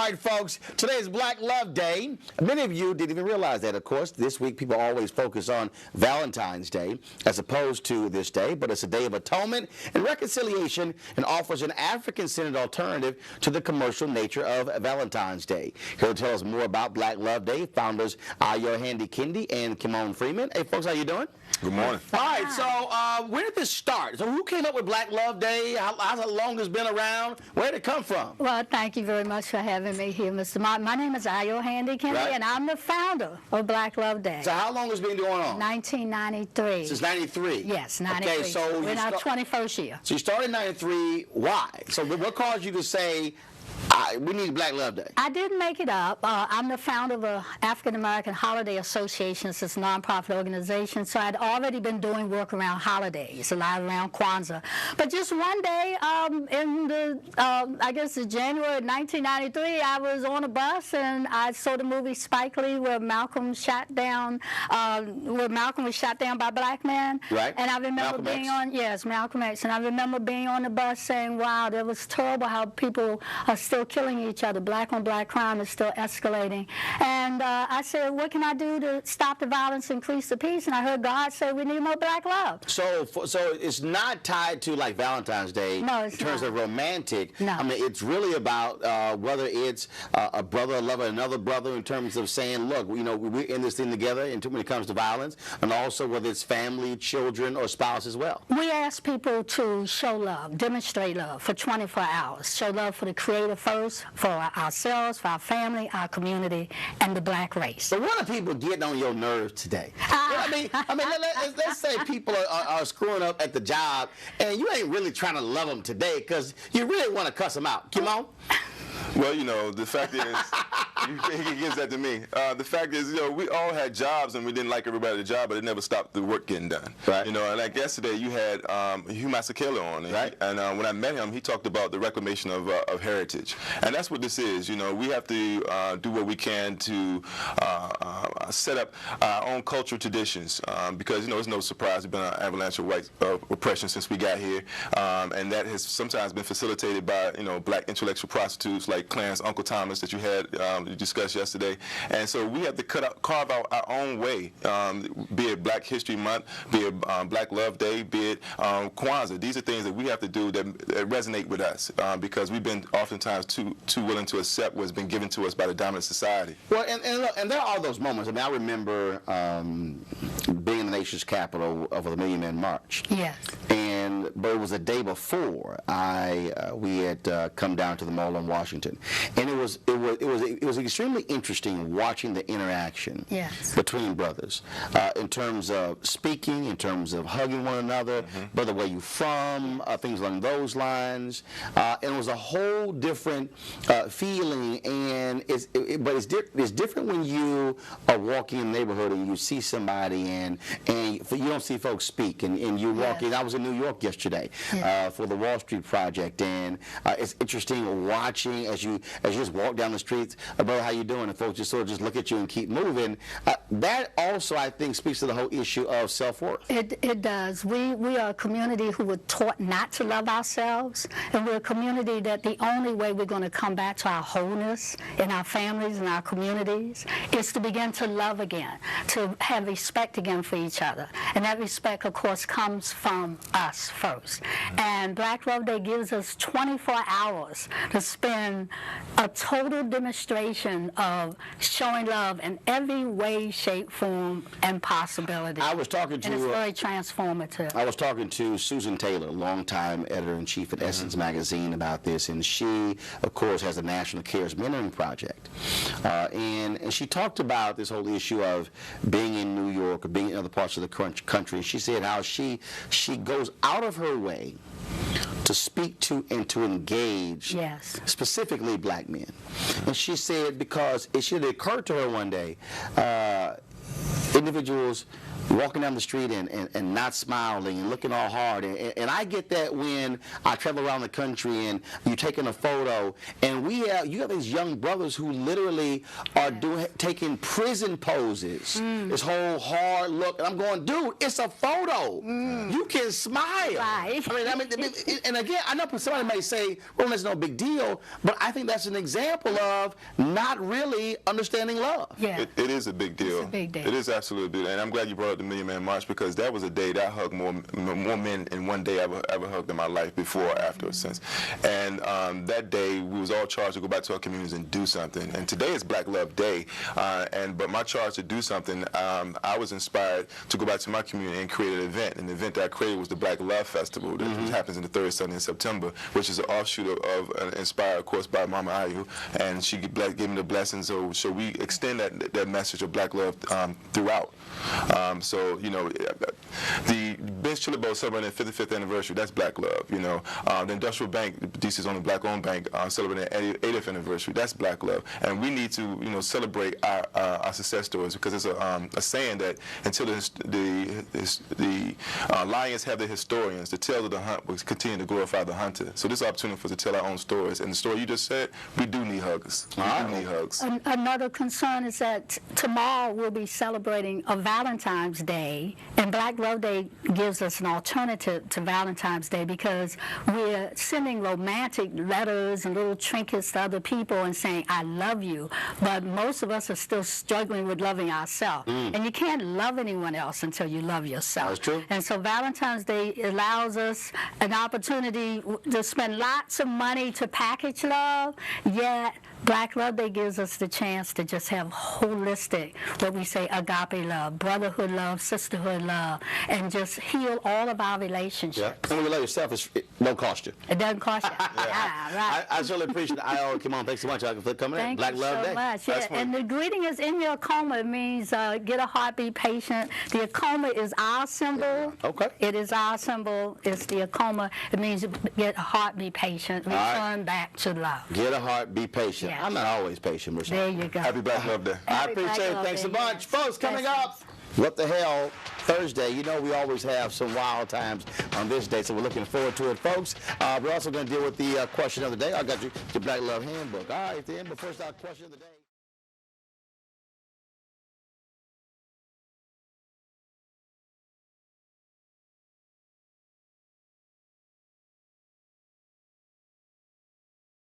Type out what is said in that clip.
All right, folks, today is Black Love Day. Many of you didn't even realize that, of course. This week, people always focus on Valentine's Day as opposed to this day, but it's a day of atonement and reconciliation and offers an African-centered alternative to the commercial nature of Valentine's Day. Here to tell us more about Black Love Day, founders Kendi and Kimon Freeman. Hey, folks, how you doing? Good morning. All right, so where did this start? So who came up with Black Love Day? How long has it been around? Where did it come from? Well, thank you very much for having me here, Mr. Martin. My name is Kendi, Right. and I'm the founder of Black Love Day. So how long has it been going on? 1993. Since 93? Yes, 93. Okay, so we're in our 21st year. So you started in 93. Why? So what caused you to say, we need Black Love Day? I didn't make it up. I'm the founder of the African American Holiday Association. It's a nonprofit organization, so I'd already been doing work around holidays, a lot around Kwanzaa. But just one day, in the, I guess it's January 1993, I was on a bus and I saw the movie Spike Lee where Malcolm was shot down by black men. Right. And I remember Malcolm being X. on, yes, Malcolm X, and I remember being on the bus saying, wow, that was terrible how people are still killing each other. Black on black crime is still escalating. And I said, what can I do to stop the violence, increase the peace? And I heard God say, we need more black love. So it's not tied to like Valentine's Day No, it's in terms not. of romantic. No. I mean, it's really about whether it's a brother loving another brother in terms of saying, look, you know, we're in this thing together when it comes to violence, and also whether it's family, children, or spouse as well. We ask people to show love, demonstrate love for 24 hours. Show love for the Creator first, for ourselves, for our family, our community, and the black race. So what are people getting on your nerves today? Let's say people are screwing up at the job, and you ain't really trying to love them today because you really want to cuss them out. Come on. Well, you know, the fact is, he gives that to me. The fact is, you know, we all had jobs and we didn't like everybody at the job, but it never stopped the work getting done. Right. You know, and like yesterday, you had Hugh Masekela on, and, right. and when I met him, he talked about the reclamation of heritage, and that's what this is. You know, we have to do what we can to set up our own cultural traditions, because you know, it's no surprise there's been an avalanche of white oppression since we got here, and that has sometimes been facilitated by black intellectual prostitutes like Clarence Uncle Thomas that you had you discussed yesterday. And so we have to carve out our own way, be it Black History Month, be it Black Love Day, be it Kwanzaa. These are things that we have to do that resonate with us, because we've been oftentimes too willing to accept what's been given to us by the dominant society. Well, and look, and there are those moments. I mean, I remember being in the nation's capital for the Million Man March. Yes. But it was a day before we had come down to the mall in Washington, and it was extremely interesting watching the interaction Yes. between brothers in terms of speaking, in terms of hugging one another, brother, where you from, things along those lines, and it was a whole different feeling. And it's different when you are walking in the neighborhood and you see somebody and you don't see folks speak, and you walk in. I was in New York yesterday for the Wall Street Project, and it's interesting watching as you just walk down the streets, brother, how you doing? And folks just sort of just look at you and keep moving. That also, I think, speaks to the whole issue of self-worth. It does. We are a community who were taught not to love ourselves, and we're a community that the only way we're going to come back to our wholeness in our families and our communities is to begin to love again, to have respect again for each other. And that respect, of course, comes from us first. And Black Love Day gives us 24 hours to spend a total demonstration of showing love in every way, shape, form, and possibility. I was talking to... And it's very transformative. I was talking to Susan Taylor, longtime editor-in-chief at Essence Magazine, about this, and she, of course, has the National Cares Mentoring Project. And she talked about this whole issue of being in New York or being in other parts of the country. She said how she goes out of her way to speak to and to engage specifically black men. And she said because it should have occurred to her one day, individuals walking down the street and not smiling and looking all hard. And I get that when I travel around the country and you're taking a photo, and you have these young brothers who literally are taking prison poses, this whole hard look. And I'm going, dude, it's a photo. You can smile. Right. I mean, and again, I know somebody may say, well, that's no big deal, but I think that's an example of not really understanding love. Yeah. It is a big deal. It's a big deal. It is absolutely a big deal. And I'm glad you brought up the Million Man March, because that was a day that I hugged more men in one day I've ever hugged in my life, before or after or since. And that day, we was all charged to go back to our communities and do something. And today is Black Love Day, but my charge to do something, I was inspired to go back to my community and create an event. And the event that I created was the Black Love Festival, that happens in the third Sunday in September, which is an offshoot of inspired, of course, by Mama Ayu, and she gave me the blessings. So we extend that message of Black love throughout. So you know, the Ben's Chili Bowl celebrating their 55th anniversary. That's Black love. You know, the Industrial Bank, DC's only Black-owned bank, celebrating their 80th anniversary. That's Black love. And we need to celebrate our success stories, because it's a saying that until the lions have their historians, the tales of the hunt will continue to glorify the hunter. So this is an opportunity for us to tell our own stories. And the story you just said, we do need huggers. We do need hugs. Another concern is that tomorrow we'll be celebrating a Valentine's Day, and Black Love Day gives us an alternative to Valentine's Day, because we're sending romantic letters and little trinkets to other people and saying, I love you, but most of us are still struggling with loving ourselves. And you can't love anyone else until you love yourself. That's true. And so Valentine's Day allows us an opportunity to spend lots of money to package love, yet Black Love Day gives us the chance to just have holistic, what we say, agape love, brotherhood love, sisterhood love, and just heal all of our relationships. Yeah. And when you love yourself, it don't cost you. It doesn't cost you. Right. I certainly appreciate it. Come on, thanks so much for coming in. Thank Black you Love so Day. much. Yeah. And the greeting is in your Akoma. It means get a heartbeat patient. The Akoma is our symbol. Okay. It is our symbol. It's the Akoma. It means get a heartbeat patient. Return back to love. Get a heart, be patient. Yeah. I'm not always patient, Michelle. There you go. Happy Black Love Day. I appreciate it. Thanks so much. Folks, coming up, What the Hell Thursday. You know we always have some wild times on this day, so we're looking forward to it, folks. We're also going to deal with the question of the day. I got your Black Love Handbook. All right, then, but first our question of the day.